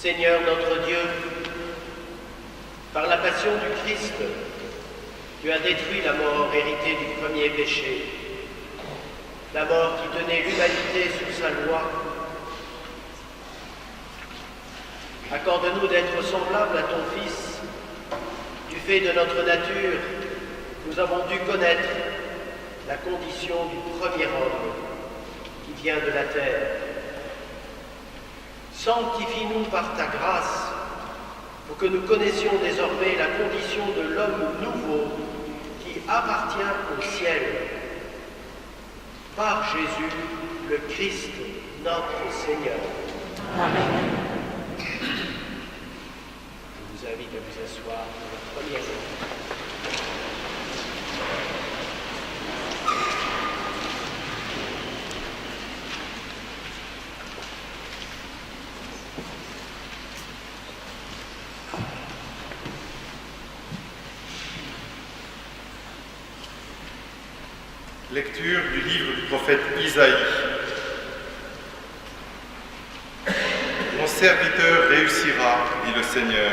Seigneur notre Dieu, par la passion du Christ, tu as détruit la mort héritée du premier péché, la mort qui tenait l'humanité sous sa loi. Accorde-nous d'être semblables à ton Fils. Du fait de notre nature, nous avons dû connaître la condition du premier homme qui vient de la terre. Sanctifie-nous par ta grâce pour que nous connaissions désormais la condition de l'homme nouveau qui appartient au ciel. Par Jésus, le Christ, notre Seigneur. Amen. Je vous invite à vous asseoir pour la première lecture. Lecture du livre du prophète Isaïe. Mon serviteur réussira, dit le Seigneur.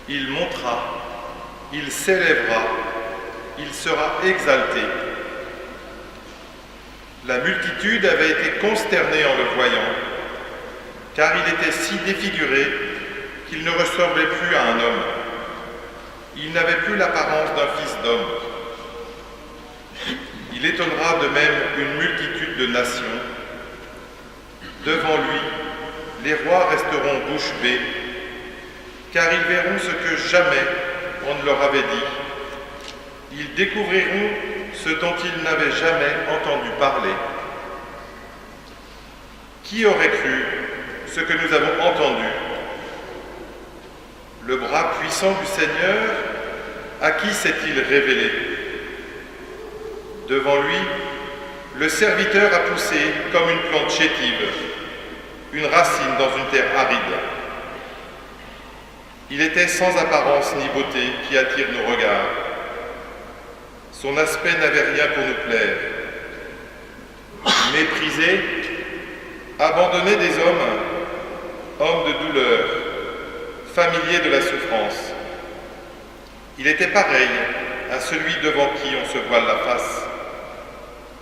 Il montera, il s'élèvera, il sera exalté. La multitude avait été consternée en le voyant, car il était si défiguré qu'il ne ressemblait plus à un homme. Il n'avait plus l'apparence d'un fils d'homme. Il étonnera de même une multitude de nations. Devant lui, les rois resteront bouche bée, car ils verront ce que jamais on ne leur avait dit. Ils découvriront ce dont ils n'avaient jamais entendu parler. Qui aurait cru ce que nous avons entendu? Le bras puissant du Seigneur, à qui s'est-il révélé? Devant lui, le serviteur a poussé comme une plante chétive, une racine dans une terre aride. Il était sans apparence ni beauté qui attire nos regards. Son aspect n'avait rien pour nous plaire. Méprisé, abandonné des hommes, homme de douleur, familier de la souffrance. Il était pareil à celui devant qui on se voile la face.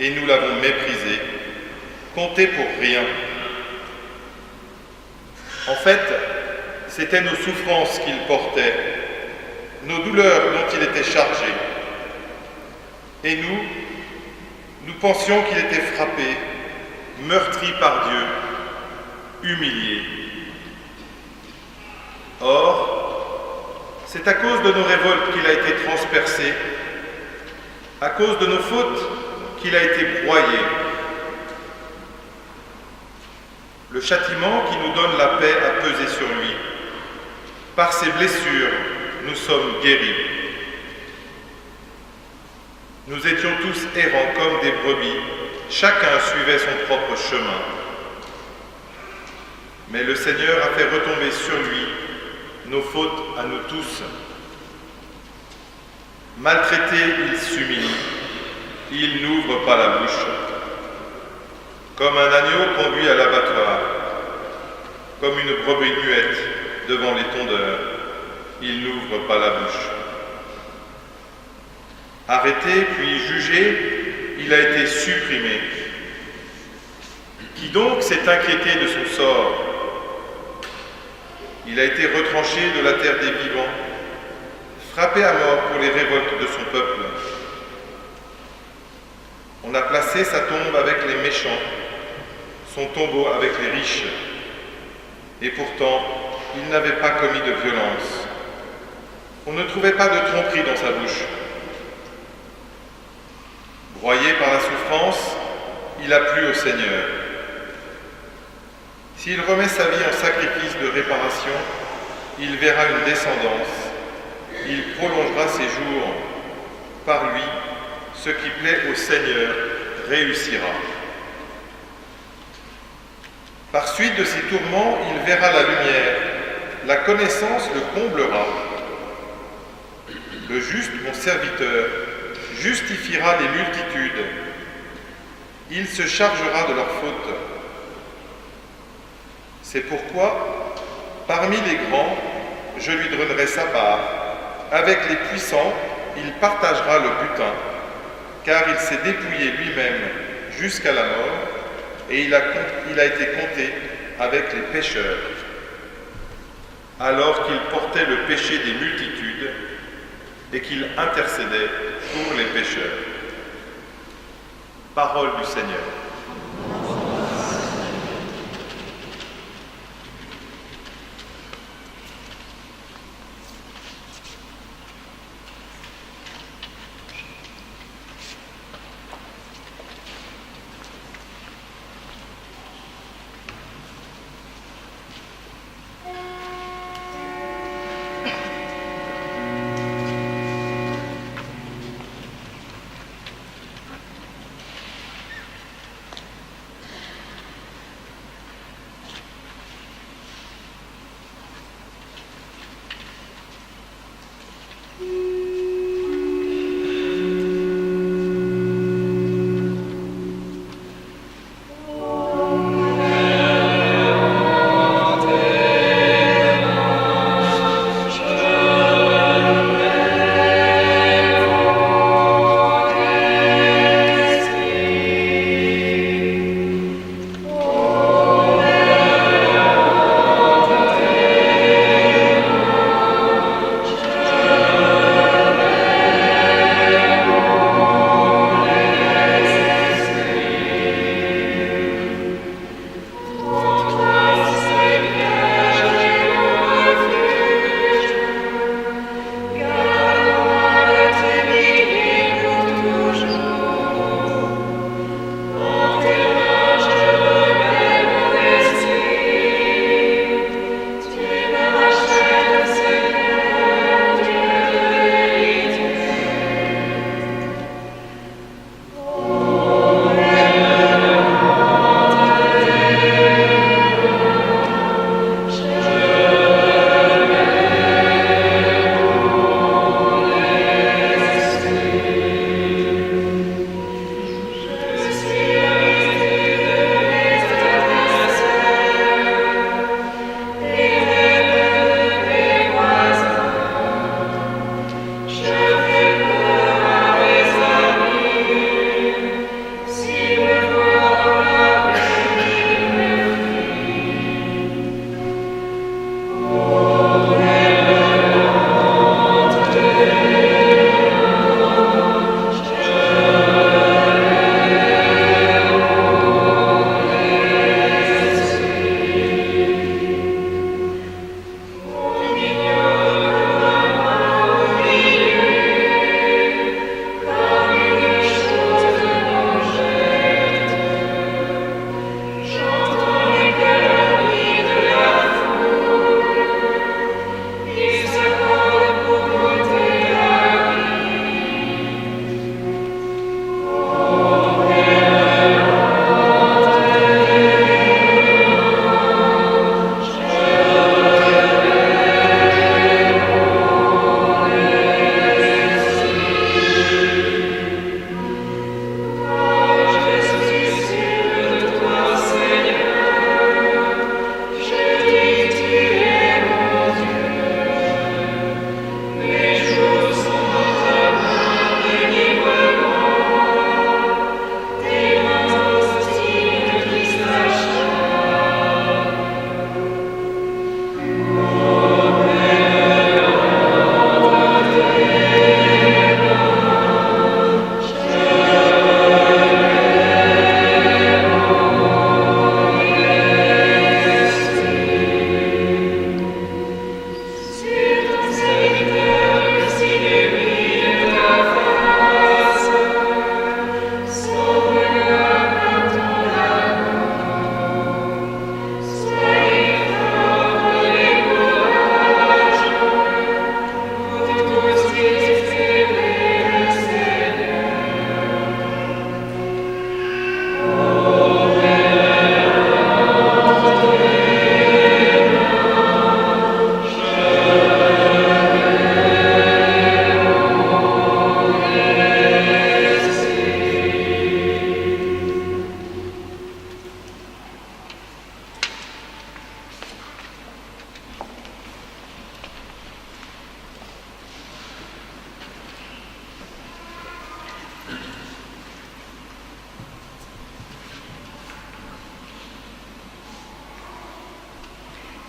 Et nous l'avons méprisé, compté pour rien. En fait, c'étaient nos souffrances qu'il portait, nos douleurs dont il était chargé. Et nous pensions qu'il était frappé, meurtri par Dieu, humilié. Or, c'est à cause de nos révoltes qu'il a été transpercé, à cause de nos fautes qu'il a été broyé. Le châtiment qui nous donne la paix a pesé sur lui. Par ses blessures, nous sommes guéris. Nous étions tous errants comme des brebis, chacun suivait son propre chemin. Mais le Seigneur a fait retomber sur lui nos fautes à nous tous. Maltraité, il s'humilie. Il n'ouvre pas la bouche. Comme un agneau conduit à l'abattoir, comme une brebis muette devant les tondeurs, il n'ouvre pas la bouche. Arrêté puis jugé, il a été supprimé. Qui donc s'est inquiété de son sort? Il a été retranché de la terre des vivants, frappé à mort pour les révoltes de son peuple. On a placé sa tombe avec les méchants, son tombeau avec les riches. Et pourtant, il n'avait pas commis de violence. On ne trouvait pas de tromperie dans sa bouche. Broyé par la souffrance, il a plu au Seigneur. S'il remet sa vie en sacrifice de réparation, il verra une descendance. Il prolongera ses jours. Par lui, ce qui plaît au Seigneur réussira. Par suite de ses tourments, il verra la lumière. La connaissance le comblera. Le juste, mon serviteur, justifiera les multitudes. Il se chargera de leurs fautes. C'est pourquoi Parmi les grands, je lui donnerai sa part. Avec les puissants, il partagera le butin, car il s'est dépouillé lui-même jusqu'à la mort, et il a été compté avec les pécheurs. Alors qu'il portait le péché des multitudes et qu'il intercédait pour les pécheurs. Parole du Seigneur.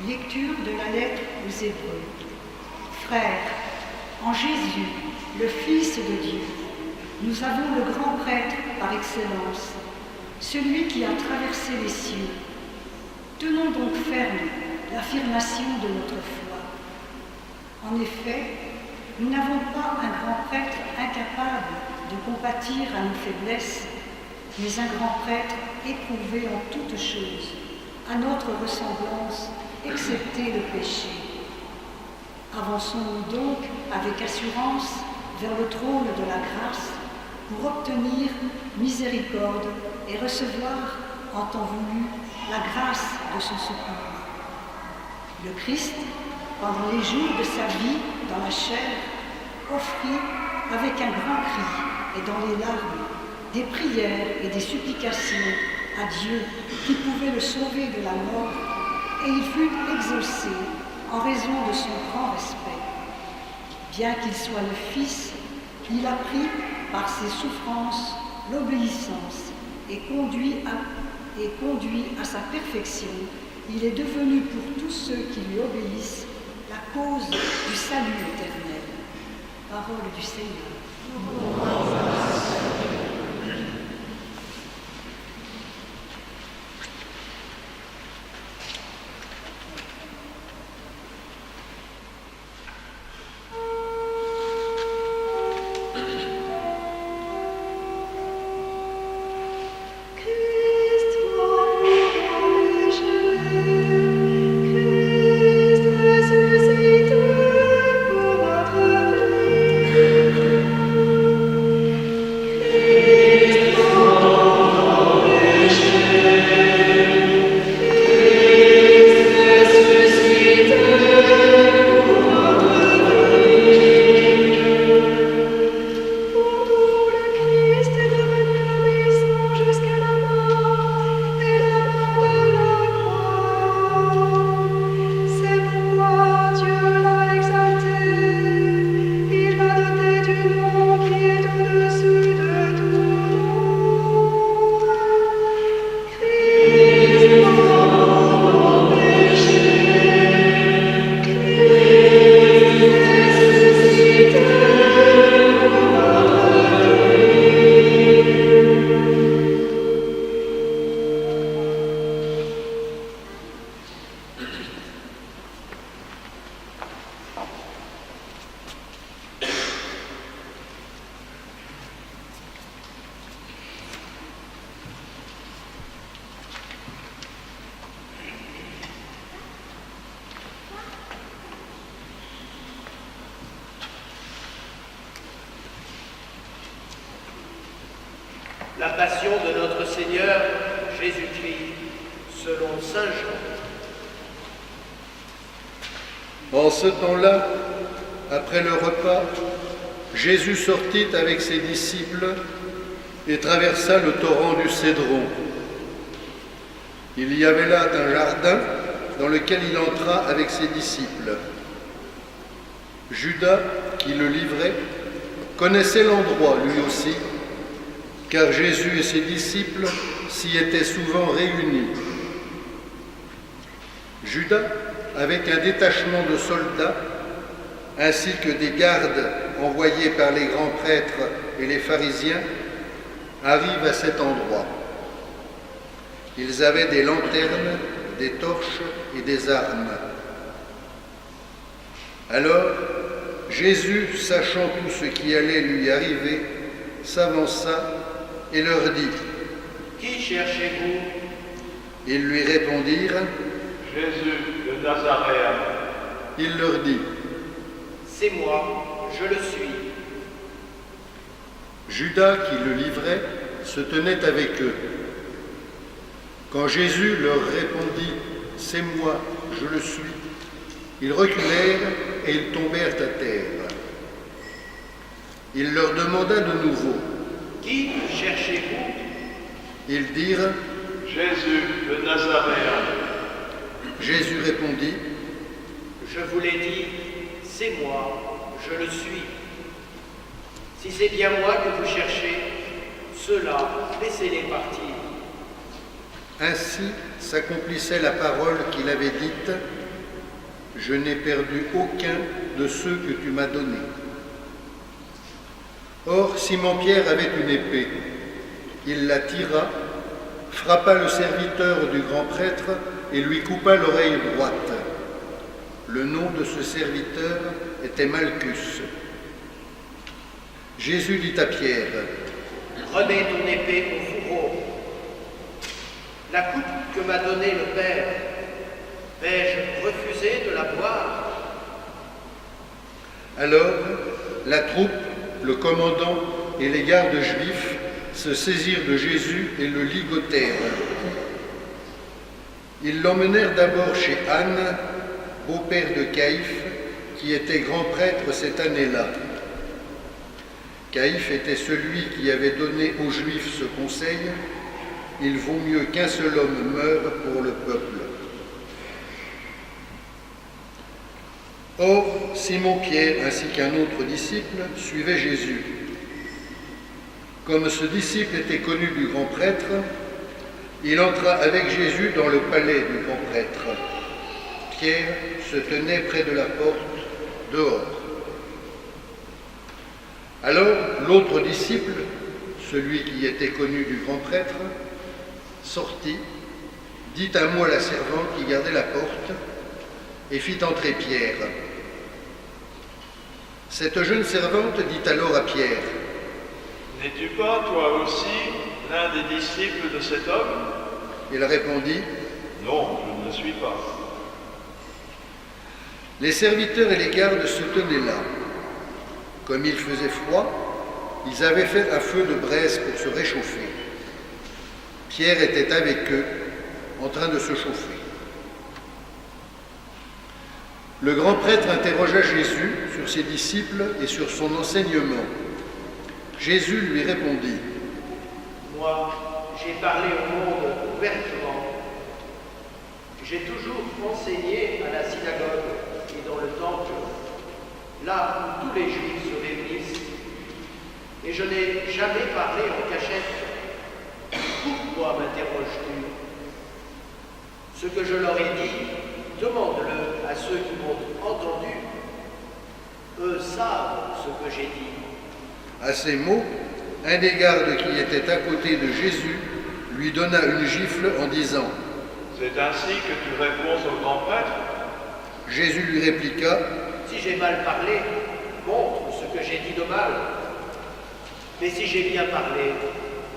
Lecture de la lettre aux Hébreux. Frères, en Jésus, le Fils de Dieu, nous avons le grand prêtre par excellence, celui qui a traversé les cieux. Tenons donc ferme l'affirmation de notre foi. En effet, nous n'avons pas un grand prêtre incapable de compatir à nos faiblesses, mais un grand prêtre éprouvé en toutes choses, à notre ressemblance, excepté le péché. Avançons-nous donc avec assurance vers le trône de la grâce pour obtenir miséricorde et recevoir, en temps voulu, la grâce de son secours. Le Christ, pendant les jours de sa vie dans la chair, offrit avec un grand cri et dans les larmes des prières et des supplications à Dieu qui pouvait le sauver de la mort, et il fut exaucé en raison de son grand respect. Bien qu'il soit le Fils, il a pris par ses souffrances l'obéissance et conduit à sa perfection. Il est devenu pour tous ceux qui lui obéissent la cause du salut éternel. Parole du Seigneur. La passion de notre Seigneur Jésus-Christ, selon saint Jean. En ce temps-là, après le repas, Jésus sortit avec ses disciples et traversa le torrent du Cédron. Il y avait là un jardin dans lequel il entra avec ses disciples. Judas, qui le livrait, connaissait l'endroit lui aussi, car Jésus et ses disciples s'y étaient souvent réunis. Judas, avec un détachement de soldats, ainsi que des gardes envoyés par les grands prêtres et les pharisiens, arrive à cet endroit. Ils avaient des lanternes, des torches et des armes. Alors, Jésus, sachant tout ce qui allait lui arriver, s'avança et leur dit : « Qui cherchez-vous » Ils lui répondirent : « Jésus de Nazaréen. » Il leur dit : « C'est moi, je le suis. » Judas, qui le livrait, se tenait avec eux. Quand Jésus leur répondit : « C'est moi, je le suis », ils reculèrent et ils tombèrent à terre. Il leur demanda de nouveau : « Qui cherchez-vous » Ils dirent : « Jésus de Nazaréen. » Jésus répondit : « Je vous l'ai dit, c'est moi, je le suis. Si c'est bien moi que vous cherchez, ceux-là, laissez-les partir. » Ainsi s'accomplissait la parole qu'il avait dite : je n'ai perdu aucun de ceux que tu m'as donnés. » Or, Simon-Pierre avait une épée. Il la tira, frappa le serviteur du grand prêtre et lui coupa l'oreille droite. Le nom de ce serviteur était Malchus. Jésus dit à Pierre, « Remets ton épée au fourreau. La coupe que m'a donnée le Père, vais-je refuser de la boire ?» Alors, la troupe, le commandant et les gardes juifs se saisirent de Jésus et le ligotèrent. Ils l'emmenèrent d'abord chez Anne, beau-père de Caïphe, qui était grand prêtre cette année-là. Caïphe était celui qui avait donné aux Juifs ce conseil, « Il vaut mieux qu'un seul homme meure pour le peuple. » Or, Simon-Pierre ainsi qu'un autre disciple suivaient Jésus. Comme ce disciple était connu du grand prêtre, il entra avec Jésus dans le palais du grand prêtre. Pierre se tenait près de la porte, dehors. Alors, l'autre disciple, celui qui était connu du grand prêtre, sortit, dit un mot à la servante qui gardait la porte et fit entrer Pierre. Cette jeune servante dit alors à Pierre, « N'es-tu pas, toi aussi, l'un des disciples de cet homme » Il répondit, « Non, je ne le suis pas. » Les serviteurs et les gardes se tenaient là. Comme il faisait froid, ils avaient fait un feu de braise pour se réchauffer. Pierre était avec eux, en train de se chauffer. Le grand prêtre interrogea Jésus sur ses disciples et sur son enseignement. Jésus lui répondit, « Moi, j'ai parlé au monde ouvertement. J'ai toujours enseigné à la synagogue et dans le temple, là où tous les Juifs se réunissent, et je n'ai jamais parlé en cachette. Pourquoi m'interroges-tu? Ce que je leur ai dit, demande-le à ceux qui m'ont entendu. Eux savent ce que j'ai dit. » À ces mots, un des gardes qui était à côté de Jésus lui donna une gifle en disant, « C'est ainsi que tu réponds au grand prêtre » Jésus lui répliqua, « Si j'ai mal parlé, montre ce que j'ai dit de mal. Mais si j'ai bien parlé,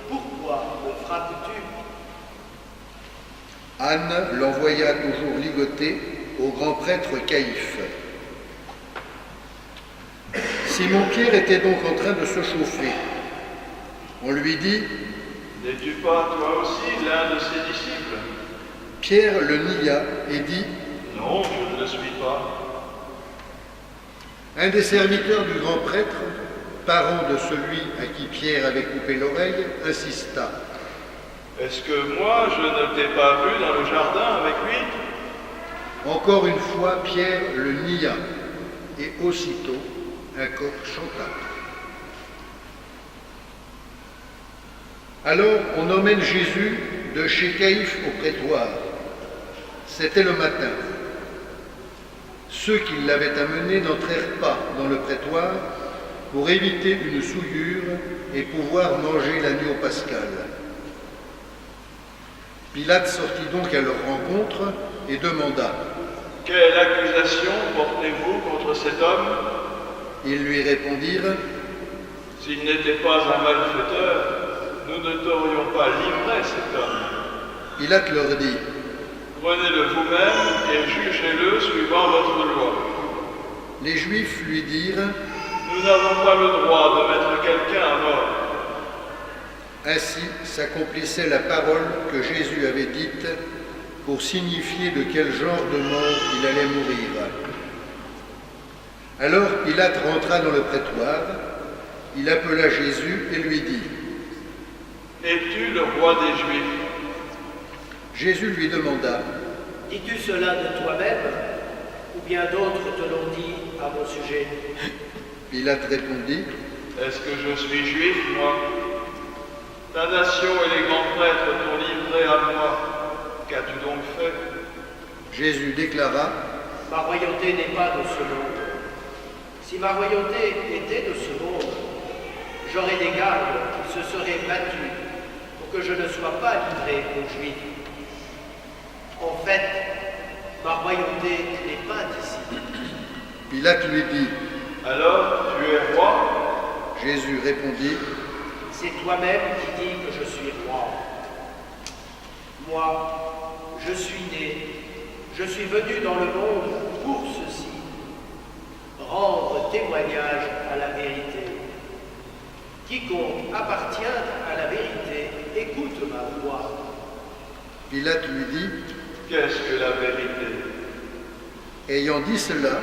pourquoi me frappes-tu » Anne l'envoya toujours ligoter au grand prêtre Caïphe. Simon-Pierre était donc en train de se chauffer. On lui dit, « N'es-tu pas, toi aussi, l'un de ses disciples » Pierre le nia et dit, « Non, je ne le suis pas. » Un des serviteurs du grand prêtre, parent de celui à qui Pierre avait coupé l'oreille, insista. « Est-ce que moi, je ne t'ai pas vu dans le jardin avec lui » Encore une fois, Pierre le nia, et aussitôt, un coq chanta. Alors, on emmène Jésus de chez Caïphe au prétoire. C'était le matin. Ceux qui l'avaient amené n'entrèrent pas dans le prétoire pour éviter une souillure et pouvoir manger l'agneau pascal. Pilate sortit donc à leur rencontre et demanda, « Quelle accusation portez-vous contre cet homme » Ils lui répondirent, « S'il n'était pas un malfaiteur, nous ne t'aurions pas livré cet homme. » Pilate leur dit, « Prenez-le vous-même et jugez-le suivant votre loi. » Les Juifs lui dirent, « Nous n'avons pas le droit de mettre quelqu'un à mort. » Ainsi s'accomplissait la parole que Jésus avait dite pour signifier de quel genre de mort il allait mourir. Alors Pilate rentra dans le prétoire, il appela Jésus et lui dit, « Es-tu le roi des Juifs » Jésus lui demanda, « Dis-tu cela de toi-même, ou bien d'autres te l'ont dit à mon sujet ?» Pilate répondit, « Est-ce que je suis juif, moi ? Ta nation et les grands prêtres t'ont livré à moi. Qu'as-tu donc fait » Jésus déclara, « ma royauté n'est pas de ce monde. Si ma royauté était de ce monde, j'aurais des gardes qui se seraient battus pour que je ne sois pas livré aux Juifs. En fait, ma royauté n'est pas d'ici. Pilate lui dit, Alors, tu es roi? Jésus répondit, C'est toi-même qui dis que je suis roi. Moi, je suis né, je suis venu dans le monde pour ceci, rendre témoignage à la vérité. Quiconque appartient à la vérité, écoute ma voix. Pilate lui dit, Qu'est-ce que la vérité? ayant dit cela,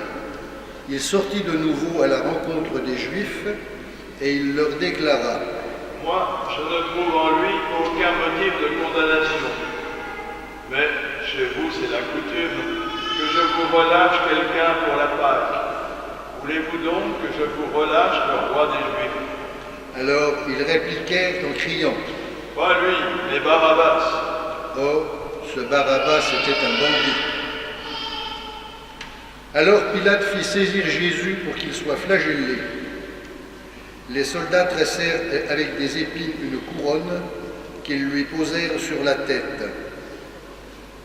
il sortit de nouveau à la rencontre des Juifs et il leur déclara, Moi, je ne trouve en lui aucun motif de condamnation. Mais chez vous, c'est la coutume que je vous relâche quelqu'un pour la Pâque. Voulez-vous donc que je vous relâche le roi des Juifs? Alors ils répliquèrent en criant, Pas lui, mais Barabbas. or ce Barabbas était un bandit. Alors Pilate fit saisir Jésus pour qu'il soit flagellé. Les soldats tressèrent avec des épines une couronne qu'ils lui posèrent sur la tête.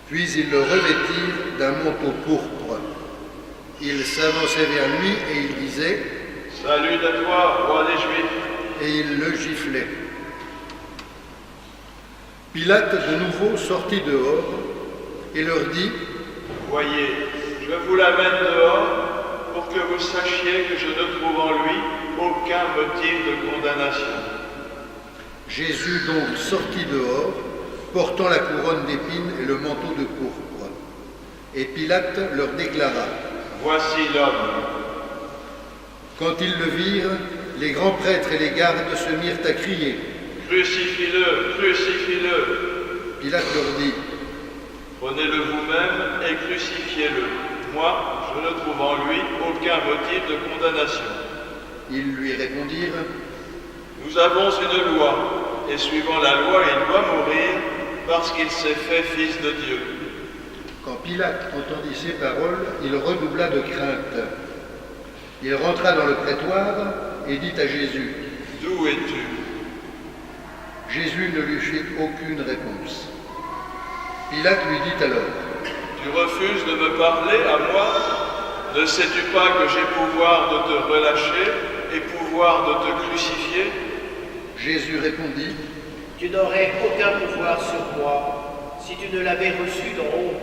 Puis ils le revêtirent d'un manteau pourpre. Ils s'avançaient vers lui et ils disaient, Salut à toi, roi des Juifs. et ils le giflaient. Pilate de nouveau sortit dehors et leur dit, Voyez, je vous l'amène dehors pour que vous sachiez que je ne trouve en lui aucun motif de condamnation. Jésus donc sortit dehors, portant la couronne d'épines et le manteau de pourpre. Et Pilate leur déclara, Voici l'homme. quand ils le virent, les grands prêtres et les gardes se mirent à crier. Crucifie-le, crucifie-le. Pilate leur dit, Prenez-le vous-même et crucifiez-le. Moi, je ne trouve en lui aucun motif de condamnation. ils lui répondirent, Nous avons une loi, et suivant la loi, il doit mourir parce qu'il s'est fait fils de Dieu. quand Pilate entendit ces paroles, il redoubla de crainte. Il rentra dans le prétoire et dit à Jésus, D'où es-tu? Jésus ne lui fit aucune réponse. Pilate lui dit alors, Tu refuses de me parler à moi? Ne sais-tu pas que j'ai pouvoir de te relâcher et pouvoir de te crucifier? Jésus répondit, Tu n'aurais aucun pouvoir sur moi si tu ne l'avais reçu d'en haut.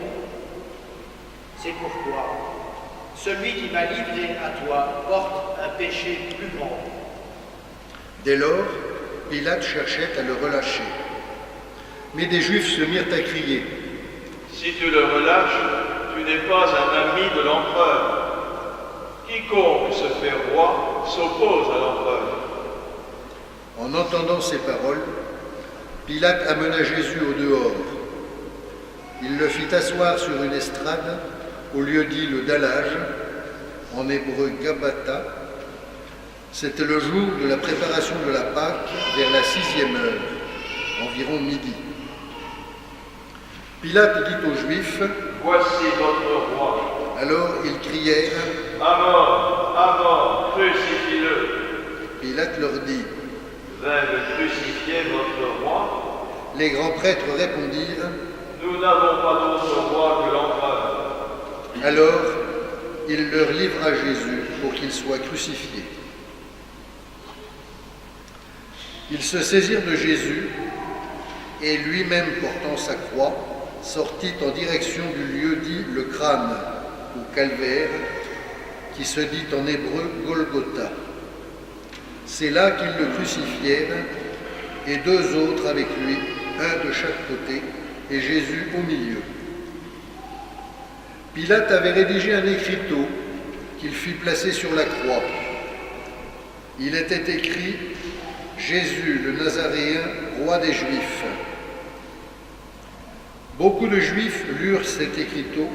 C'est pourquoi celui qui m'a livré à toi porte un péché plus grand. Dès lors, Pilate cherchait à le relâcher. Mais des Juifs se mirent à crier, Si tu le relâches, tu n'es pas un ami de l'empereur. Quiconque se fait roi s'oppose à l'empereur. En entendant ces paroles, Pilate amena Jésus au dehors. Il le fit asseoir sur une estrade, au lieu dit le dallage, en hébreu Gabbatha. C'était le jour de la préparation de la Pâque, vers la 6e heure, environ midi. Pilate dit aux Juifs, Voici votre roi. alors ils crièrent, À mort, crucifie-le. Pilate leur dit, Vais-je crucifier votre roi? les grands prêtres répondirent, Nous n'avons pas d'autre roi que l'empereur. alors il leur livra Jésus pour qu'il soit crucifié. Ils se saisirent de Jésus et lui-même portant sa croix, sortit en direction du lieu dit le crâne, ou calvaire, qui se dit en hébreu Golgotha. C'est là qu'ils le crucifièrent, et 2 autres avec lui, un de chaque côté, et Jésus au milieu. Pilate avait rédigé un écriteau qu'il fit placer sur la croix. Il était écrit « Jésus le Nazaréen, roi des Juifs ». Beaucoup de Juifs lurent cet écriteau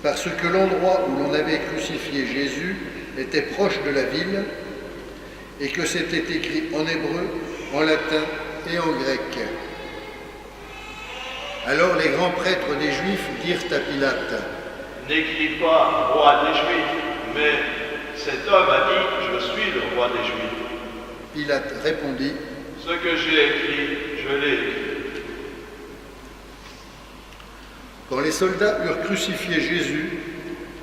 parce que l'endroit où l'on avait crucifié Jésus était proche de la ville et que c'était écrit en hébreu, en latin et en grec. Alors les grands prêtres des Juifs dirent à Pilate, n'écris pas roi des Juifs, mais cet homme a dit, je suis le roi des Juifs. Pilate répondit, Ce que j'ai écrit, je l'ai écrit. quand les soldats eurent crucifié Jésus,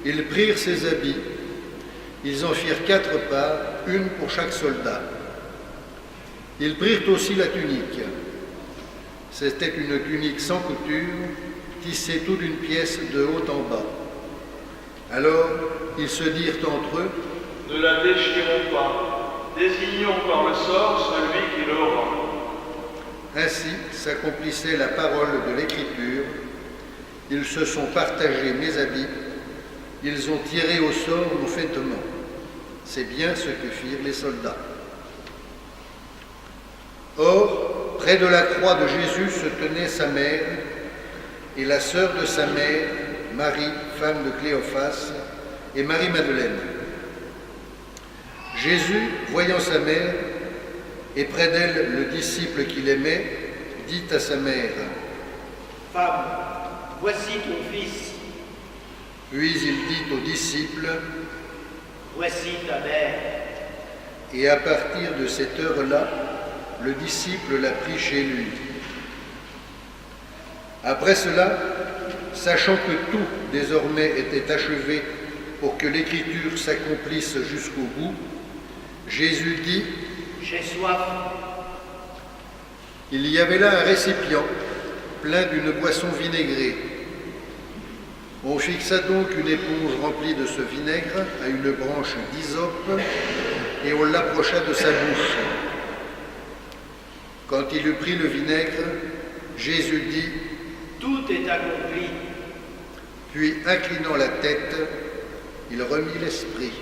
ils prirent ses habits. Ils en firent 4 parts, une pour chaque soldat. Ils prirent aussi la tunique. C'était une tunique sans couture, tissée tout d'une pièce de haut en bas. Alors ils se dirent entre eux, Ne la déchirons pas, désignons par le sort celui qui l'aura. ainsi s'accomplissait la parole de l'Écriture. Ils se sont partagés mes habits, ils ont tiré au sort nos vêtements. C'est bien ce que firent les soldats. Or, près de la croix de Jésus se tenait sa mère et la sœur de sa mère, Marie, femme de Cléophas, et Marie-Madeleine. Jésus, voyant sa mère, et près d'elle le disciple qu'il aimait, dit à sa mère, « Femme, voici ton fils, puis il dit au disciple, voici ta mère. » et à partir de cette heure-là, le disciple l'a pris chez lui. Après cela, sachant que tout désormais était achevé pour que l'Écriture s'accomplisse jusqu'au bout, Jésus dit, J'ai soif. il y avait là un récipient plein d'une boisson vinaigrée. On fixa donc une éponge remplie de ce vinaigre à une branche d'hysope et on l'approcha de sa bouche. Quand il eut pris le vinaigre, Jésus dit, Tout est accompli. puis inclinant la tête, il remit l'esprit.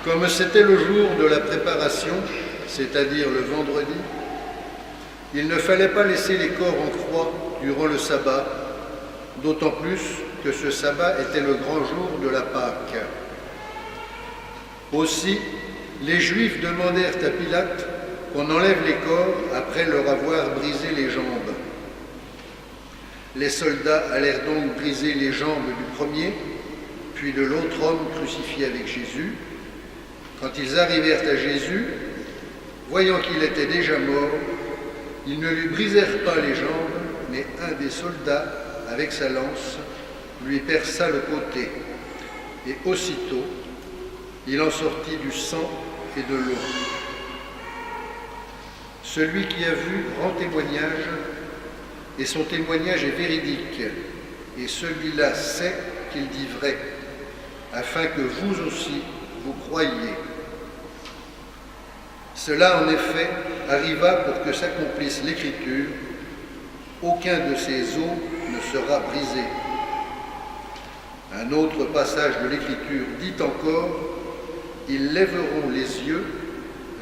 Comme c'était le jour de la préparation, c'est-à-dire le vendredi, il ne fallait pas laisser les corps en croix durant le sabbat, d'autant plus que ce sabbat était le grand jour de la Pâque. Aussi, les Juifs demandèrent à Pilate qu'on enlève les corps après leur avoir brisé les jambes. Les soldats allèrent donc briser les jambes du premier, puis de l'autre homme crucifié avec Jésus. Quand ils arrivèrent à Jésus, voyant qu'il était déjà mort, ils ne lui brisèrent pas les jambes, mais un des soldats, avec sa lance, lui perça le côté. Et aussitôt, il en sortit du sang et de l'eau. Celui qui a vu rend témoignage, et son témoignage est véridique, et celui-là sait qu'il dit vrai, afin que vous aussi vous croyiez. Cela, en effet, arriva pour que s'accomplisse l'Écriture. Aucun de ces os ne sera brisé. Un autre passage de l'Écriture dit encore, « Ils lèveront les yeux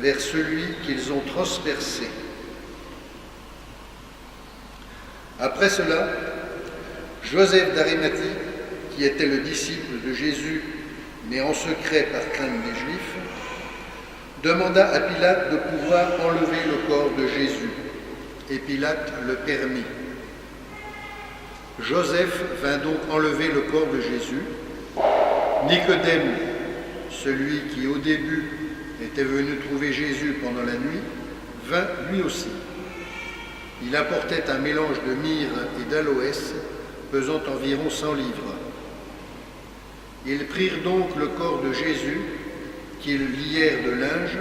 vers celui qu'ils ont transpercé. » Après cela, Joseph d'Arimathie, qui était le disciple de Jésus, mais en secret par crainte des Juifs, demanda à Pilate de pouvoir enlever le corps de Jésus, et Pilate le permit. Joseph vint donc enlever le corps de Jésus. Nicodème, celui qui au début était venu trouver Jésus pendant la nuit, vint lui aussi. Il apportait un mélange de myrrhe et d'aloès, pesant environ 100 livres. Ils prirent donc le corps de Jésus, qu'ils lièrent de linge,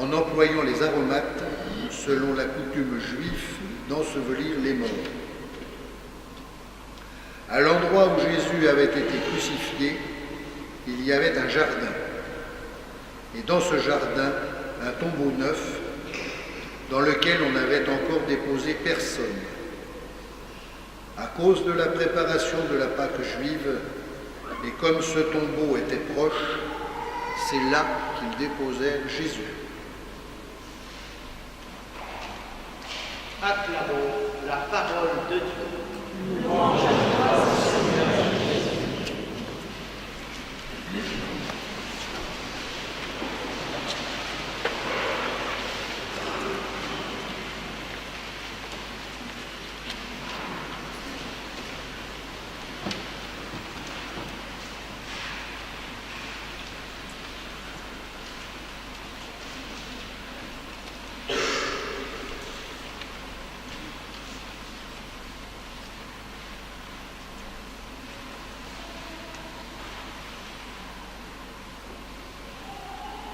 en employant les aromates, selon la coutume juive, d'ensevelir les morts. À l'endroit où Jésus avait été crucifié, il y avait un jardin. Et dans ce jardin, un tombeau neuf, dans lequel on n'avait encore déposé personne. À cause de la préparation de la Pâque juive, et comme ce tombeau était proche, c'est là qu'ils déposèrent Jésus. Acclamons la parole de Dieu. Louange à toi, Seigneur Jésus.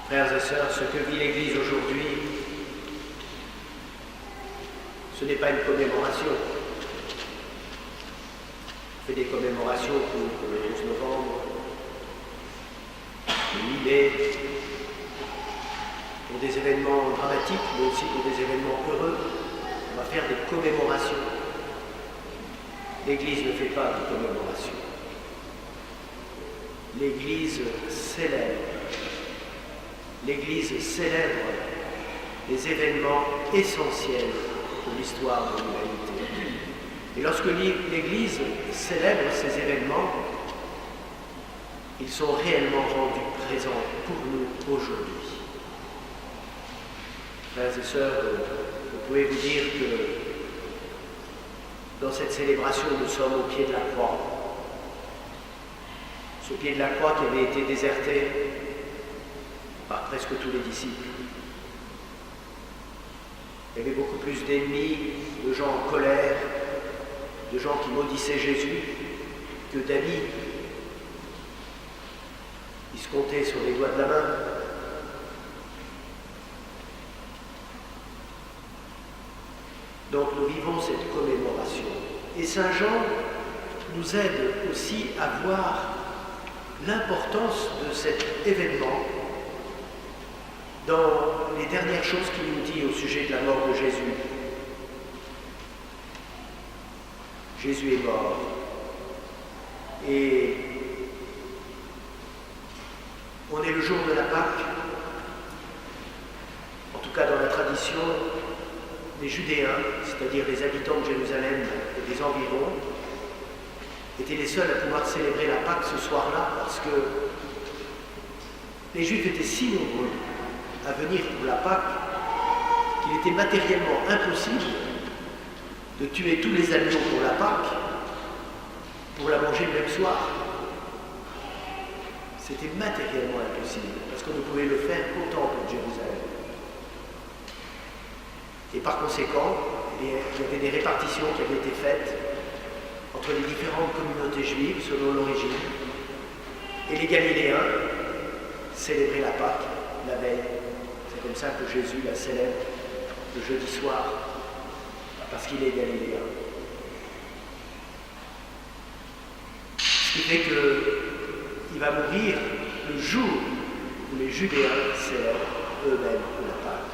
Frères et sœurs, ce que vit l'Église aujourd'hui, ce n'est pas une commémoration. On fait des commémorations pour le 11 novembre, le 8 mai, pour des événements dramatiques, mais aussi pour des événements heureux. On va faire des commémorations. L'Église ne fait pas de commémoration. L'Église célèbre. L'Église célèbre des événements essentiels pour l'histoire de l'humanité. Et lorsque l'Église célèbre ces événements, ils sont réellement rendus présents pour nous aujourd'hui. Frères et sœurs, vous pouvez vous dire que dans cette célébration, nous sommes au pied de la croix. Ce pied de la croix qui avait été déserté par presque tous les disciples. Il y avait beaucoup plus d'ennemis, de gens en colère, de gens qui maudissaient Jésus, que d'amis. Ils se comptaient sur les doigts de la main. Donc nous vivons cette commémoration. Et Saint Jean nous aide aussi à voir l'importance de cet événement dans les dernières choses qu'il nous dit au sujet de la mort de Jésus. Jésus est mort. Et on est le jour de la Pâque. En tout cas dans la tradition, les Judéens, c'est-à-dire les habitants de Jérusalem et des environs, étaient les seuls à pouvoir célébrer la Pâque ce soir-là parce que les Juifs étaient si nombreux à venir pour la Pâque qu'il était matériellement impossible de tuer tous les agneaux pour la Pâque pour la manger le même soir. C'était matériellement impossible parce qu'on ne pouvait le faire qu'au temple de Jérusalem. Et par conséquent, il y avait des répartitions qui avaient été faites entre les différentes communautés juives selon l'origine. Et les Galiléens célébraient la Pâque la veille. C'est comme ça que Jésus la célèbre le jeudi soir, parce qu'il est galiléen. Ce qui fait qu'il va mourir le jour où les Judéens célèbrent eux-mêmes la Pâque.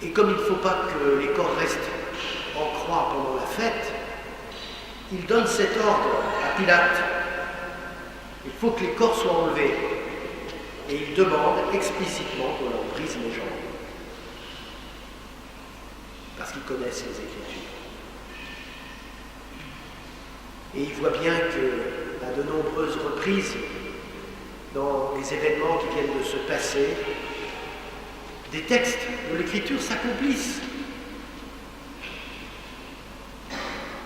Et comme il ne faut pas que les corps restent en croix pendant la fête, il donne cet ordre à Pilate. Il faut que les corps soient enlevés. Et il demande explicitement qu'on leur brise les jambes. Parce qu'ils connaissent les Écritures. Et il voit bien qu'à de nombreuses reprises, dans les événements qui viennent de se passer, des textes de l'Écriture s'accomplissent.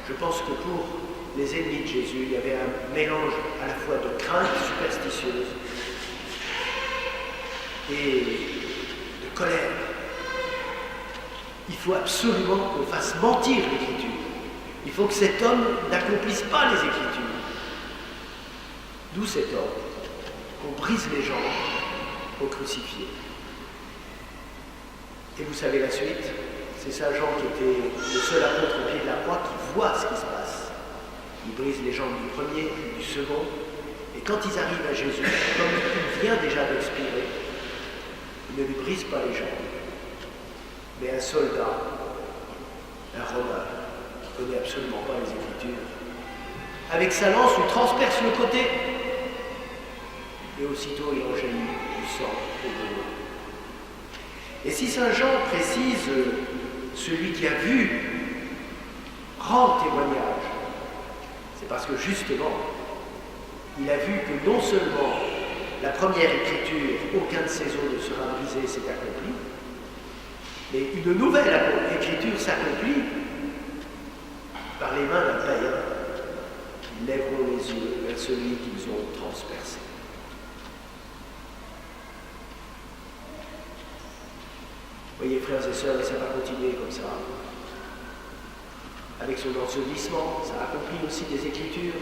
Je pense que pour les ennemis de Jésus, il y avait un mélange à la fois de crainte superstitieuse et de colère. Il faut absolument qu'on fasse mentir l'Écriture. Il faut que cet homme n'accomplisse pas les Écritures. D'où cet ordre, qu'on brise les jambes au crucifié. Et vous savez la suite, c'est Saint Jean qui était le seul apôtre au pied de la croix qui voit ce qui se passe. Il brise les jambes du premier, du second, et quand ils arrivent à Jésus, comme il vient déjà d'expirer, il ne lui brise pas les jambes. Mais un soldat, un Romain, qui ne connaît absolument pas les Écritures, avec sa lance lui transperce le côté, et aussitôt il en jaillit du sang et de l'eau. Et si Saint Jean précise celui qui a vu rend témoignage, c'est parce que justement, il a vu que non seulement la première écriture, aucun de ses os ne sera brisé, s'est accompli, mais une nouvelle écriture s'accomplit par les mains d'un païen qui lèveront les yeux vers celui qu'ils ont transpercé. Voyez, frères et sœurs, et ça va continuer comme ça. Avec son ensevelissement, ça accomplit aussi des Écritures,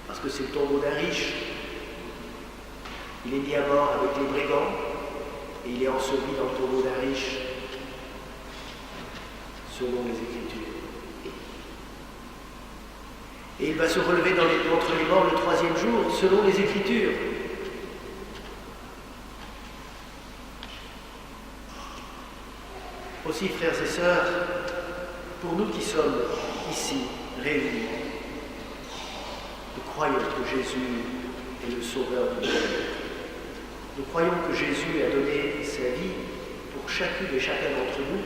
parce que c'est le tombeau d'un riche. Il est mis à mort avec les brigands, et il est enseveli dans le tombeau d'un riche, selon les Écritures. Et il va se relever d'entre les morts le troisième jour, selon les Écritures. Aussi, frères et sœurs, pour nous qui sommes ici réunis, nous croyons que Jésus est le Sauveur du monde. Nous croyons que Jésus a donné sa vie pour chacune et chacun d'entre nous.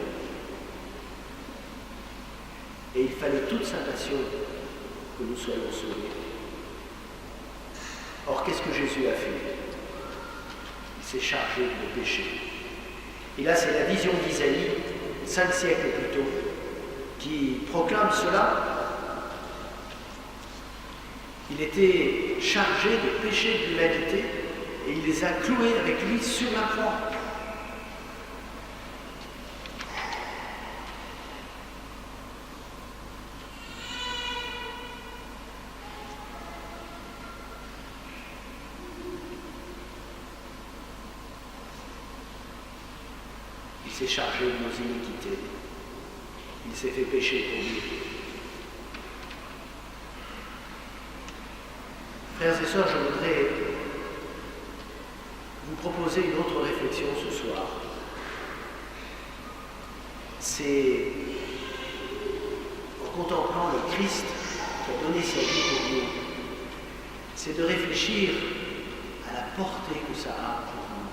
Et il fallait toute sa passion que nous soyons sauvés. Or, qu'est-ce que Jésus a fait? Il s'est chargé de nos péchés. Et là, c'est la vision d'Isaïe, 5 siècles plus tôt, qui proclame cela. Il était chargé de péchés de l'humanité et il les a cloués avec lui sur la croix. Il s'est chargé de nos iniquités. Il s'est fait pécher pour nous. Frères et sœurs, je voudrais vous proposer une autre réflexion ce soir. C'est, en contemplant le Christ qui a donné sa vie pour nous, c'est de réfléchir à la portée que ça a pour nous.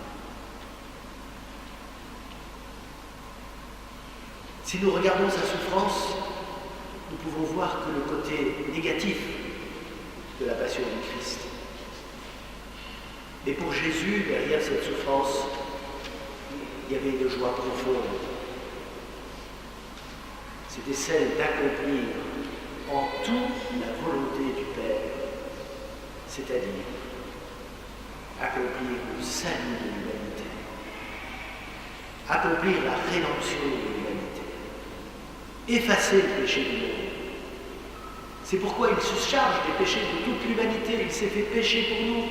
Si nous regardons sa souffrance, nous pouvons voir que le côté négatif de la passion du Christ. Mais pour Jésus, derrière cette souffrance, il y avait une joie profonde. C'était celle d'accomplir en tout la volonté du Père, c'est-à-dire accomplir le salut de l'humanité, accomplir la rédemption de l'humanité, effacer le péché du monde. C'est pourquoi il se charge des péchés de toute l'humanité. Il s'est fait pécher pour nous.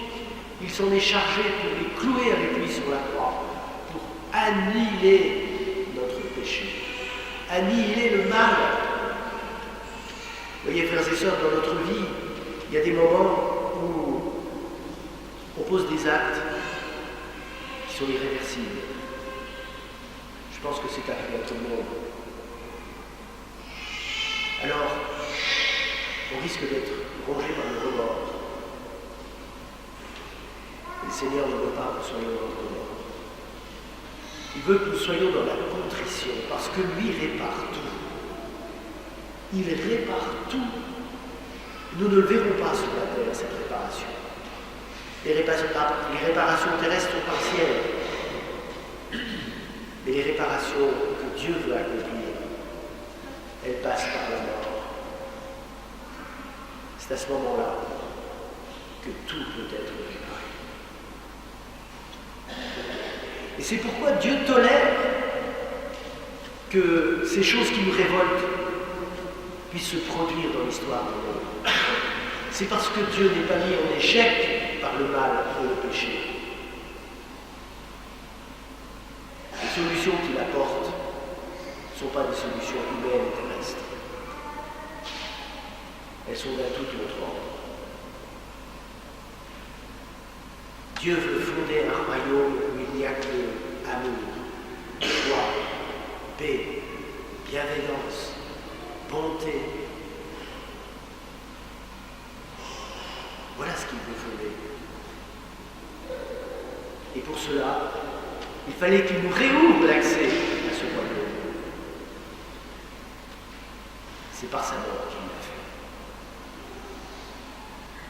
Il s'en est chargé pour les clouer avec lui sur la croix, pour annihiler notre péché, annihiler le mal. Vous voyez, frères et sœurs, dans notre vie, il y a des moments où on pose des actes qui sont irréversibles. Je pense que c'est arrivé à tout le monde. Alors, on risque d'être rongé par le remords. Le Seigneur ne veut pas que nous soyons dans le remords. Il veut que nous soyons dans la contrition, parce que lui répare tout. Il répare tout. Nous ne le verrons pas sur la terre, cette réparation. Les réparations terrestres sont partielles. Mais les réparations que Dieu veut accomplir, elles passent par la mort. C'est à ce moment-là que tout peut être réparé. Et c'est pourquoi Dieu tolère que ces choses qui nous révoltent puissent se produire dans l'histoire du monde. C'est parce que Dieu n'est pas mis en échec par le mal et le péché. Les solutions qu'il apporte ne sont pas des solutions humaines et terrestres. elles sont d'un tout autre ordre. Dieu veut fonder un royaume où il n'y a que amour, joie, paix, bienveillance, bonté. Voilà ce qu'il veut fonder. Et pour cela, il fallait qu'il nous réouvre l'accès à ce royaume. C'est par sa mort qu'il l'a fait.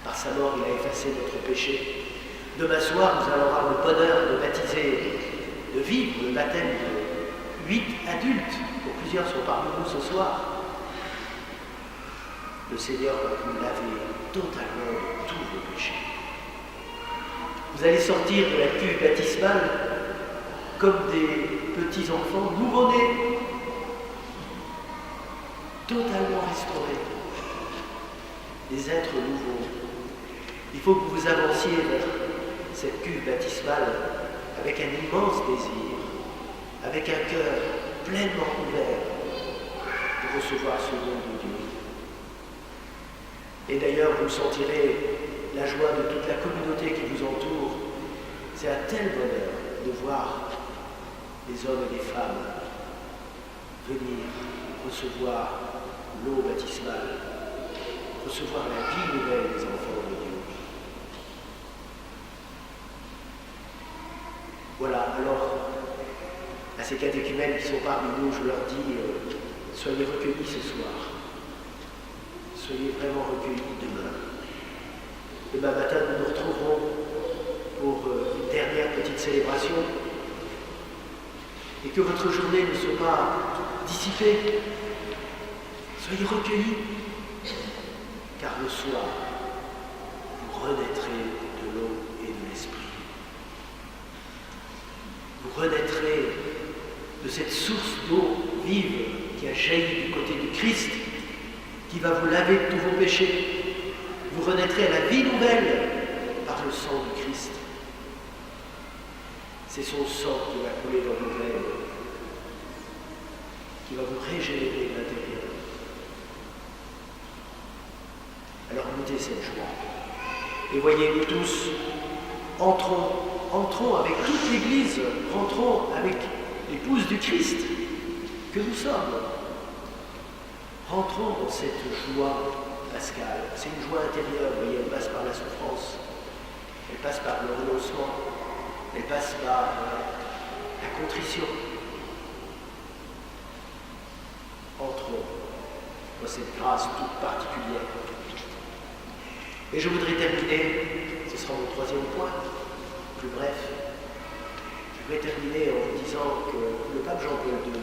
Par sa mort, il a effacé notre péché. Demain soir, nous allons avoir le bonheur de baptiser, de vivre le baptême de 8 adultes, pour plusieurs sont parmi nous ce soir. Le Seigneur va vous laver totalement de tous vos péchés. Vous allez sortir de la cuve baptismale comme des petits enfants nouveau-nés, totalement restaurés, des êtres nouveaux. Il faut que vous avanciez vers cette cuve baptismale avec un immense désir, avec un cœur pleinement ouvert pour recevoir ce don de Dieu. Et d'ailleurs, vous sentirez la joie de toute la communauté qui vous entoure. C'est un tel bonheur de voir les hommes et les femmes venir recevoir l'eau baptismale, recevoir la vie nouvelle des enfants de Dieu. Voilà, alors, à ces catéchumènes qui sont parmi nous, je leur dis, soyez recueillis ce soir. Soyez vraiment recueillis demain. Demain matin, nous nous retrouverons pour une dernière petite célébration. Et que votre journée ne soit pas dissipée. Soyez recueillis, car le soir, vous renaîtrez de l'eau et de l'esprit. Vous renaîtrez de cette source d'eau vive qui a jailli du côté du Christ, qui va vous laver de tous vos péchés. Vous renaîtrez à la vie nouvelle par le sang du Christ. C'est son sang qui va couler dans vos veines, qui va vous régénérer de l'intérieur. Alors goûtez cette joie. Et voyez-nous tous, entrons avec toute l'Église, rentrons avec l'épouse du Christ que nous sommes. Rentrons dans cette joie pascale. C'est une joie intérieure, vous voyez, elle passe par la souffrance, elle passe par le renoncement, elle passe par la contrition. Entrons dans cette grâce toute particulière. Et je voudrais terminer, ce sera mon troisième point, plus bref. Je voudrais terminer en vous disant que le pape Jean-Paul II,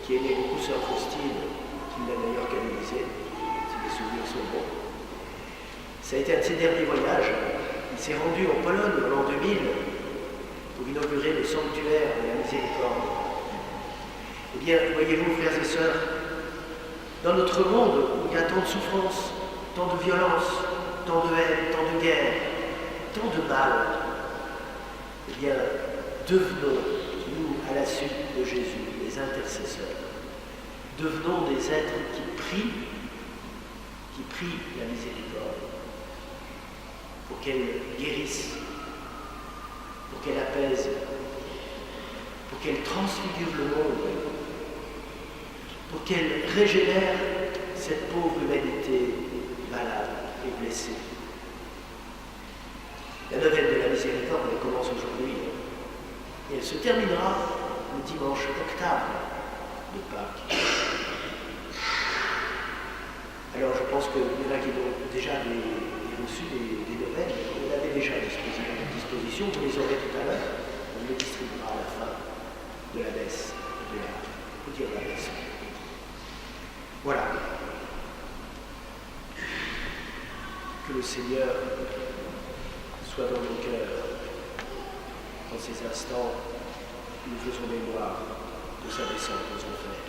qui aimait beaucoup sœur Faustine, qui l'a d'ailleurs canonisée, si les souvenirs sont bons, ça a été un de ses derniers voyages. Il s'est rendu en Pologne en l'an 2000 pour inaugurer le sanctuaire de la miséricorde. Eh bien, voyez-vous, frères et sœurs, dans notre monde où il y a tant de souffrance, tant de violence, tant de haine, tant de guerre, tant de mal, eh bien, devenons, nous, à la suite de Jésus, des intercesseurs. Devenons des êtres qui prient la miséricorde, pour qu'elle guérisse, pour qu'elle apaise, pour qu'elle transfigure le monde, pour qu'elle régénère cette pauvre humanité malade et blessée. La neuvaine de la miséricorde, elle commence aujourd'hui et elle se terminera le dimanche octave de Pâques. Alors je pense qu'il y en a qui ont déjà reçu des neuvaines, on avait déjà à disposition, vous les aurez tout à l'heure, on les distribuera à la fin de la messe, de la messe. Voilà. Que le Seigneur soit dans nos cœurs dans ces instants où nous faisons mémoire de sa descente aux enfers.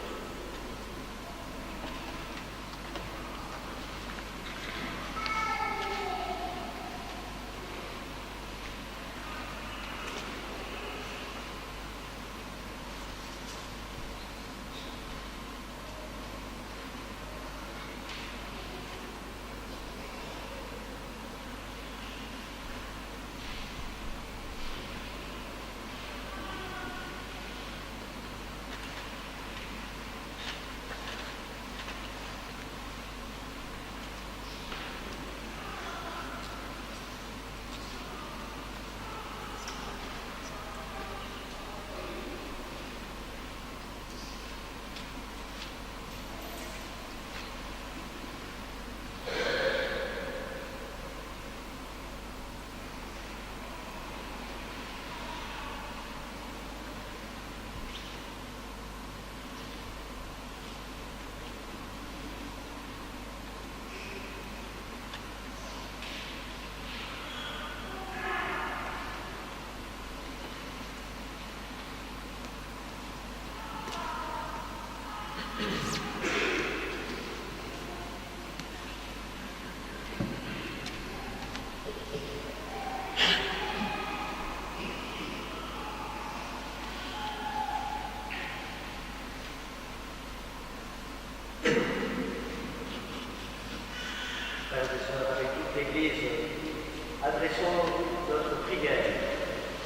adressons notre prière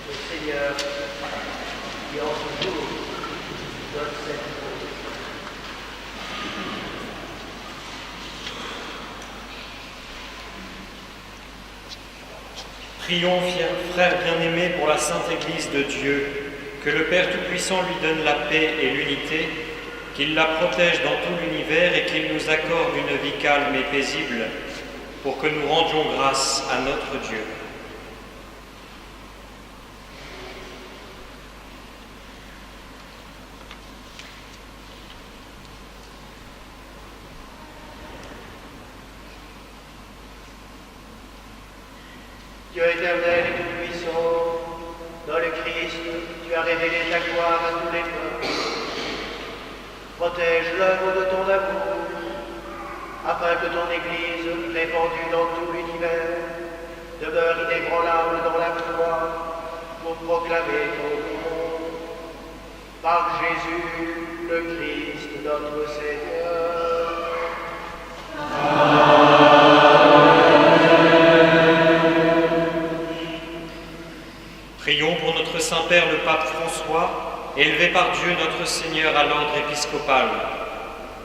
au Seigneur qui en ce jour donne cette cause. Prions, frères bien-aimés, pour la Sainte Église de Dieu, que le Père Tout-Puissant lui donne la paix et l'unité, qu'il la protège dans tout l'univers et qu'il nous accorde une vie calme et paisible, pour que nous rendions grâce à notre Dieu. Dieu éternel et tout-puissant, dans le Christ, tu as révélé ta gloire à tous les peuples. Protège l'œuvre de ton amour, afin que ton Église, répandue dans tout l'univers, demeure inébranlable dans la foi pour proclamer ton nom. Par Jésus, le Christ, notre Seigneur. Prions pour notre Saint-Père le Pape François, élevé par Dieu notre Seigneur à l'ordre épiscopal,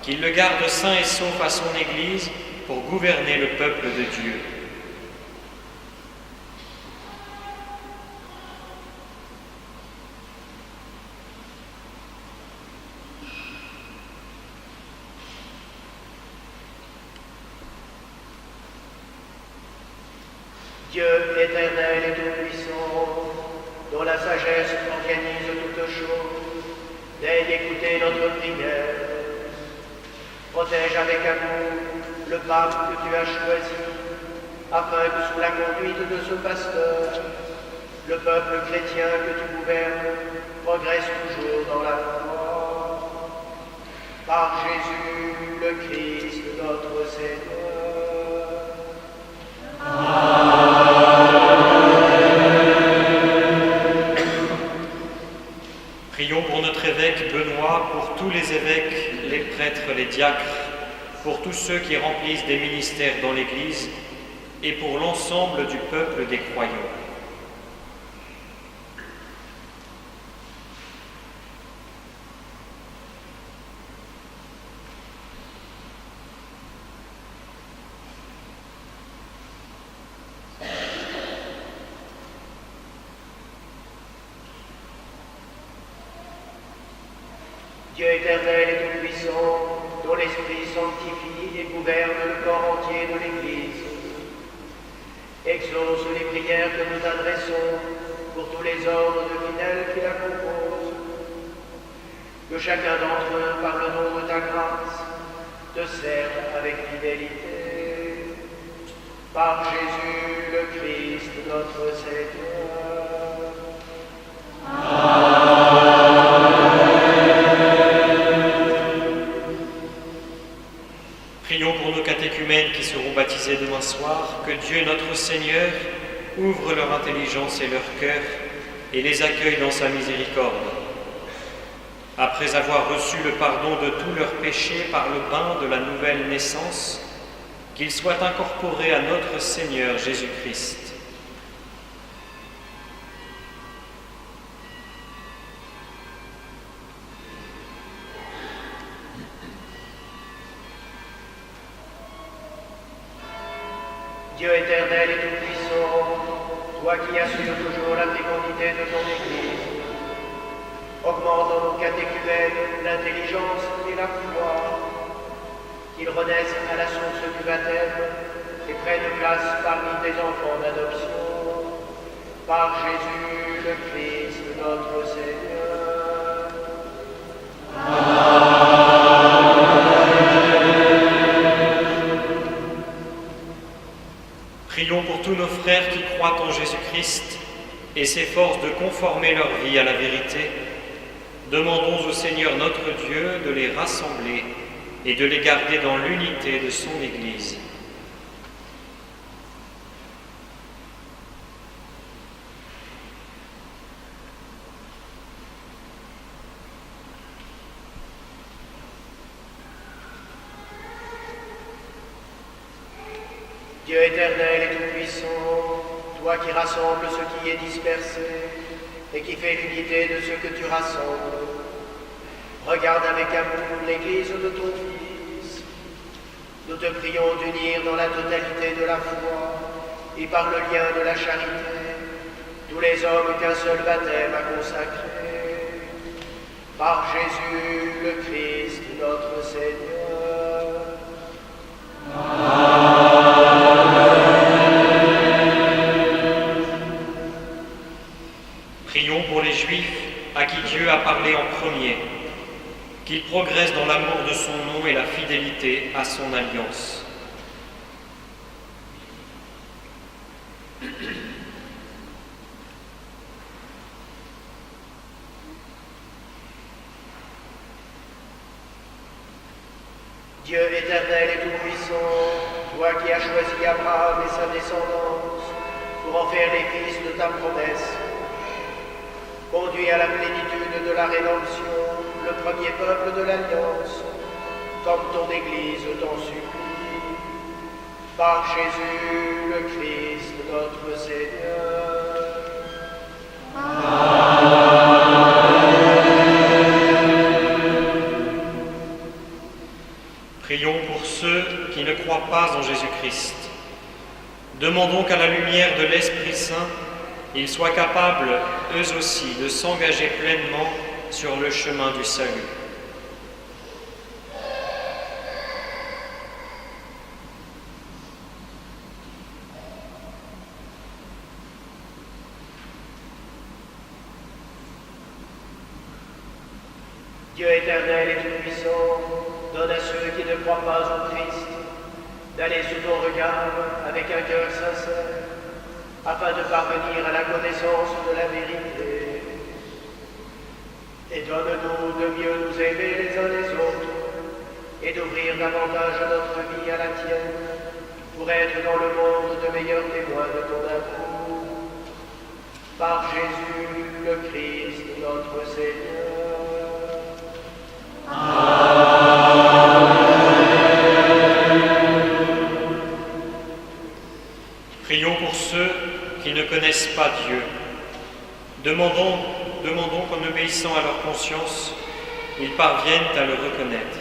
qu'il le garde sain et sauf à son Église pour gouverner le peuple de Dieu. Dieu éternel et tout-puissant, dont la sagesse organise toutes choses, daigne écouter notre prière. Protège avec amour le pape que tu as choisi, afin que sous la conduite de ce pasteur, le peuple chrétien que tu gouvernes progresse toujours dans la foi. Par Jésus, le Christ, notre Seigneur. Prions pour notre évêque Benoît, pour tous les évêques, les prêtres, les diacres, pour tous ceux qui remplissent des ministères dans l'Église et pour l'ensemble du peuple des croyants. Dieu éternel et tout-puissant, dont l'Esprit sanctifie et gouverne le corps entier de l'Église, exauce les prières que nous adressons pour tous les ordres de fidèles qui la composent. Que chacun d'entre eux, par le nom de ta grâce, te serve avec fidélité. Par Jésus, le Christ, notre Seigneur. Prions pour nos catéchumènes qui seront baptisés demain soir, que Dieu notre Seigneur ouvre leur intelligence et leur cœur et les accueille dans sa miséricorde. Après avoir reçu le pardon de tous leurs péchés par le bain de la nouvelle naissance, qu'ils soient incorporés à notre Seigneur Jésus-Christ. Dieu éternel et tout-puissant, toi qui assures toujours la fécondité de ton Église, augmente dans nos catéchumènes l'intelligence et la foi, qu'ils renaissent à la source du baptême et prennent place parmi tes enfants d'adoption. Par Jésus, le Christ, notre Seigneur. Prions pour tous nos frères qui croient en Jésus-Christ et s'efforcent de conformer leur vie à la vérité. Demandons au Seigneur notre Dieu de les rassembler et de les garder dans l'unité de son Église. Dieu éternel et tout-puissant, toi qui rassembles ce qui est dispersé et qui fais l'unité de ce que tu rassembles. Regarde avec amour l'Église de ton Fils. Nous te prions d'unir dans la totalité de la foi et par le lien de la charité tous les hommes qu'un seul baptême a consacrés. Par Jésus le Christ, notre Seigneur. Prions pour les Juifs à qui Dieu a parlé en premier, qu'ils progressent dans l'amour de son nom et la fidélité à son alliance. Dieu éternel et tout-puissant, toi qui as choisi Abraham et sa descendance pour en faire les fils de ta promesse, conduis à la plénitude de la rédemption le premier peuple de l'Alliance, comme ton Église t'en supplie, par Jésus le Christ notre Seigneur. Prions pour ceux qui ne croient pas en Jésus-Christ. Demandons qu'à la lumière de l'Esprit Saint, ils soient capables, eux aussi, de s'engager pleinement sur le chemin du salut. Dieu éternel et tout-puissant, donne à ceux qui ne croient pas au Christ d'aller sous ton regard avec un cœur sincère, afin de parvenir à la connaissance de la vérité. Et donne-nous de mieux nous aimer les uns les autres et d'ouvrir davantage notre vie à la tienne pour être dans le monde de meilleurs témoins de ton amour. Par Jésus le Christ notre Seigneur. Prions pour ceux qui ne connaissent pas Dieu. Demandons qu'en obéissant à leur conscience, ils parviennent à le reconnaître.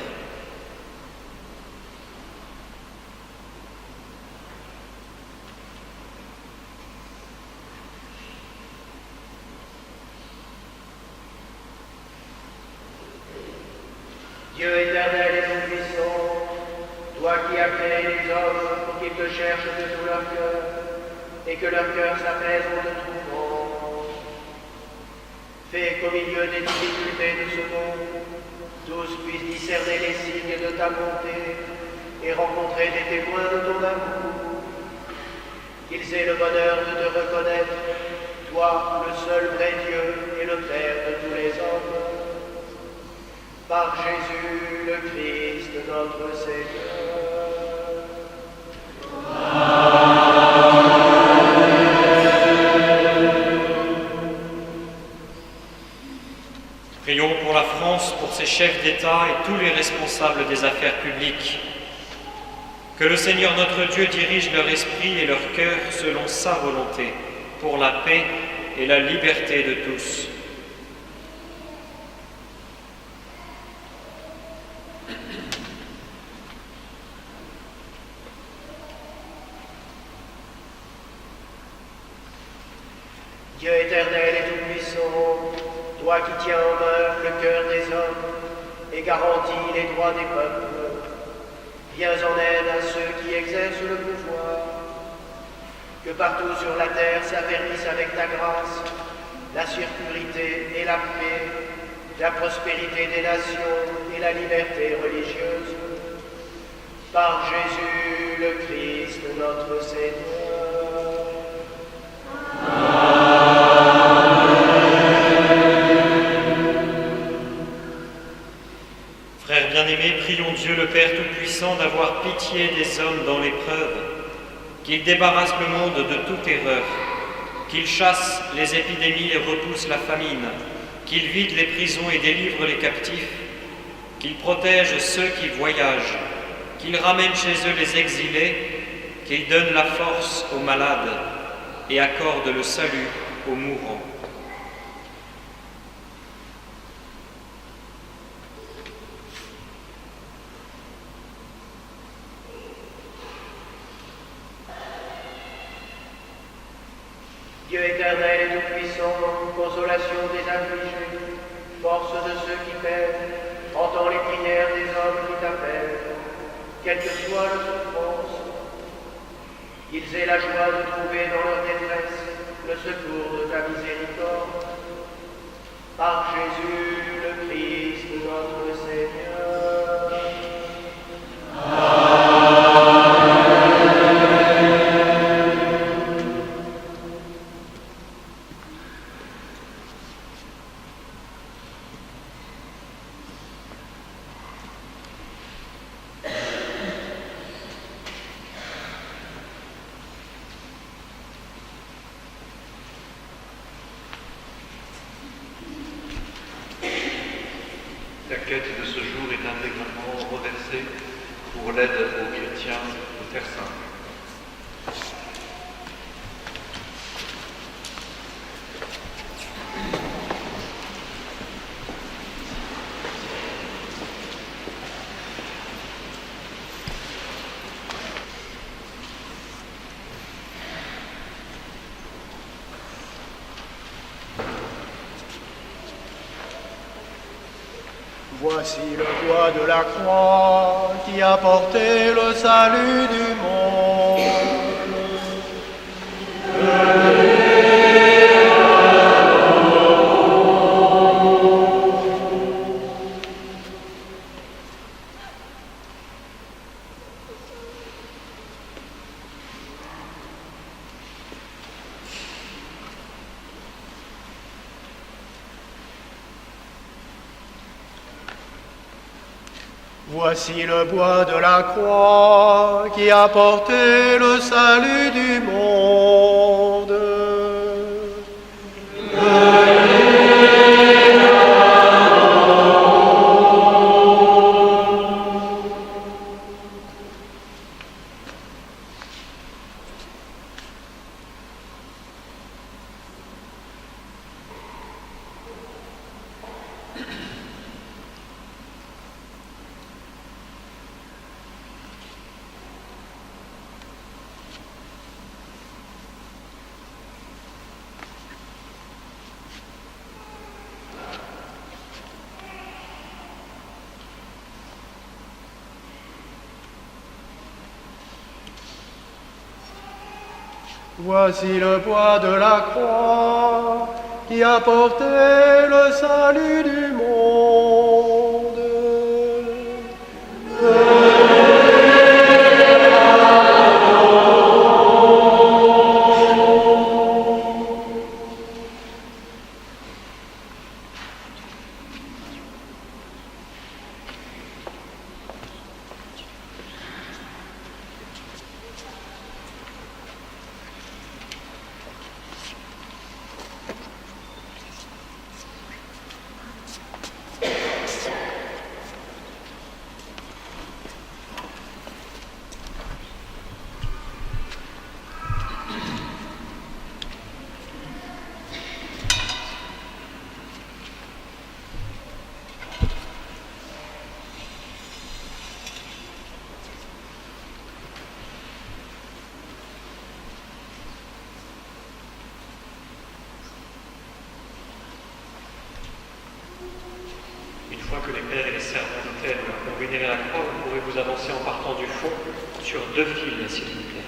Dieu éternel et tout-puissant, toi qui as créé les hommes pour qu'ils te cherchent de tout leur cœur, et que leur cœur s'apaise en te trouvant, fais qu'au milieu des difficultés de ce monde, tous puissent discerner les signes de ta bonté et rencontrer des témoins de ton amour, qu'ils aient le bonheur de te reconnaître, toi, le seul vrai Dieu et le Père de tous les hommes. Par Jésus le Christ notre Seigneur. Prions pour la France, pour ses chefs d'État et tous les responsables des affaires publiques. Que le Seigneur notre Dieu dirige leur esprit et leur cœur selon sa volonté, pour la paix et la liberté de tous. Dieu éternel et tout-puissant, toi qui tiens en main le cœur des hommes et garantis les droits des peuples, viens en aide à ceux qui exercent le pouvoir. Que partout sur la terre s'affermisse avec ta grâce la sécurité et la paix, la prospérité des nations et la liberté religieuse. Par Jésus le Christ notre Seigneur. Frères bien-aimés, prions Dieu le Père Tout-Puissant d'avoir pitié des hommes dans l'épreuve, qu'il débarrasse le monde de toute erreur, qu'il chasse les épidémies et repousse la famine, qu'il vide les prisons et délivre les captifs, qu'il protège ceux qui voyagent, qu'il ramène chez eux les exilés, qu'il donne la force aux malades, et accorde le salut aux mourants. Dieu éternel et tout-puissant, consolation des affligés, force de ceux qui peinent, entends les prières des hommes qui t'appellent, quelle que soit leur souffrance, qu'ils aient la joie de trouver dans leur détresse le secours de ta miséricorde. Par Jésus le Christ, notre Seigneur. La quête de ce jour est intégralement reversée pour l'aide aux chrétiens de Terre Sainte. Voici le bois de la croix qui a porté le salut du monde. Voici le bois de la croix qui a porté le salut du monde. Voici le bois de la croix qui a porté le salut du monde. Une fois que les pères et les sœurs de l'autel ont vénéré la croix, vous pourrez vous avancer en partant du fond sur 2 fils, s'il vous plaît.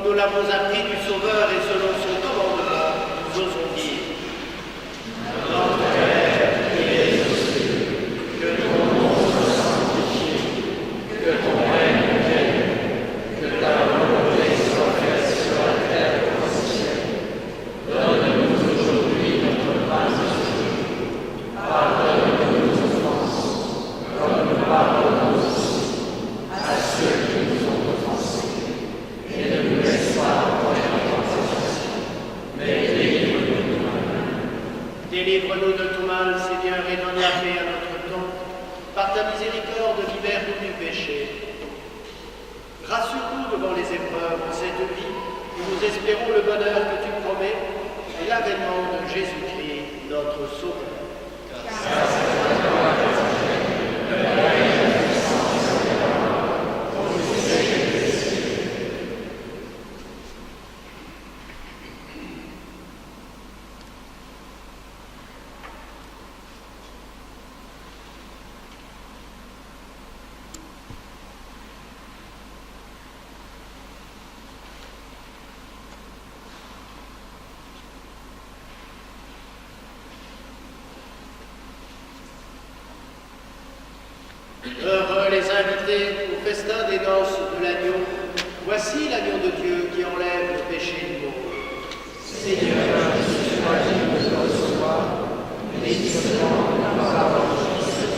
nous l'avons appris du Sauveur et selon son commandement, nous osons dire. Notre Père, qui es aux cieux, que ton nom soit sanctifié, que ton règne vienne, que ta volonté soit faite sur la terre comme au ciel. Donne-nous aujourd'hui notre pain quotidien. Pardonne-nous nos offenses, comme nous pardonnons aussi à ceux qui nous ont offensés. Et ne nous laisse pas entrer en tentation, mais délivre-nous de tout mal. Délivre-nous de tout mal, Seigneur, et donne la paix à notre temps. Par ta miséricorde, libère-nous du péché. Rassure-nous devant les épreuves de cette vie, où nous espérons le bonheur que tu promets et l'avènement de Jésus-Christ, notre Sauveur. Heureux les invités au festin des noces de l'agneau. Voici l'agneau de Dieu qui enlève le péché du monde. Seigneur, je suis pas digne de te recevoir, mais dis seulement la parole qui se sauve.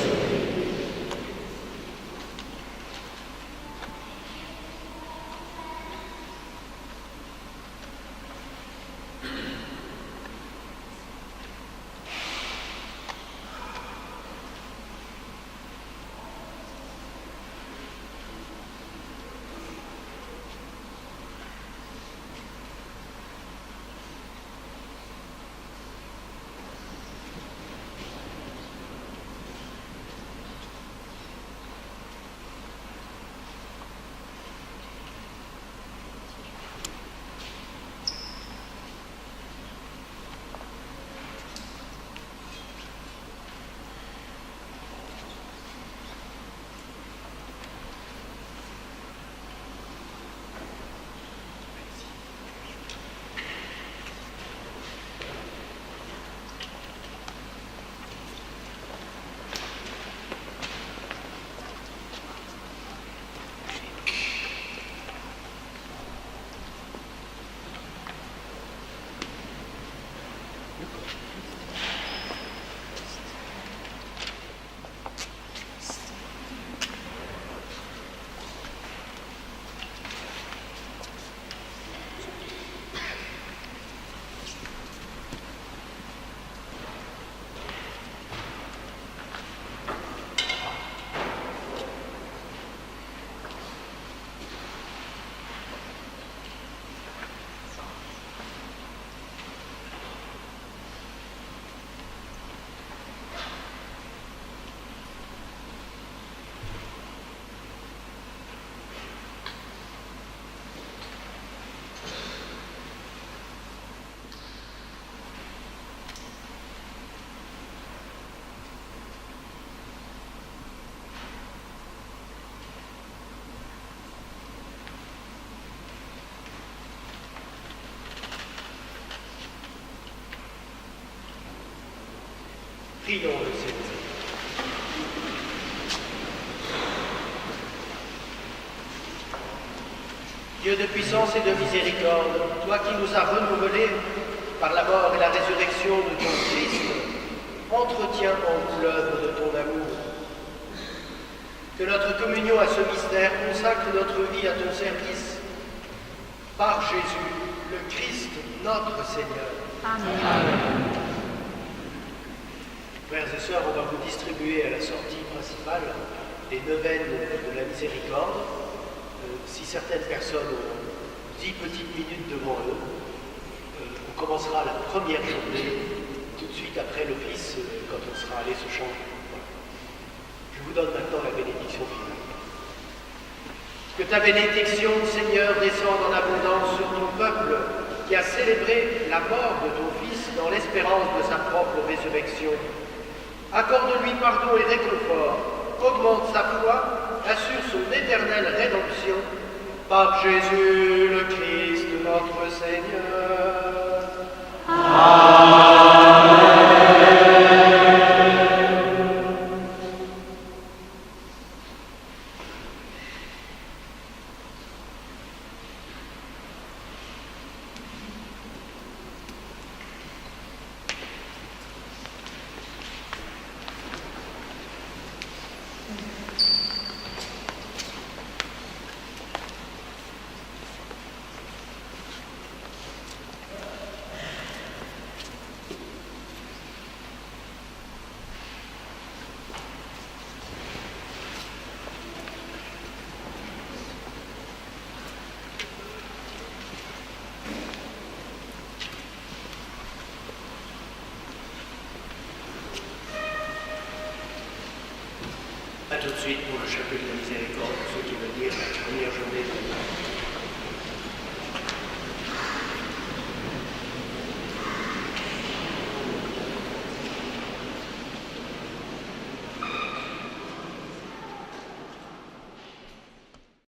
Prions le Seigneur. Dieu de puissance et de miséricorde, toi qui nous as renouvelés par la mort et la résurrection de ton Christ, entretiens en nous l'œuvre de ton amour. Que notre communion à ce mystère consacre notre vie à ton service. Par Jésus, le Christ, notre Seigneur. Amen. Frères et sœurs, on va vous distribuer à la sortie principale les neuvaines de la miséricorde. Si certaines personnes ont 10 petites minutes devant eux, on commencera la première journée tout de suite après l'office quand on sera allé se changer. Voilà. Je vous donne maintenant la bénédiction finale. Que ta bénédiction, Seigneur, descende en abondance sur ton peuple qui a célébré la mort de ton Fils dans l'espérance de sa propre résurrection. Accorde-lui pardon et réconfort, augmente sa foi, assure son éternelle rédemption par Jésus le Christ, notre Seigneur. A tout de suite pour le chapelet de la miséricorde, ce qui veut dire la première journée de l'année.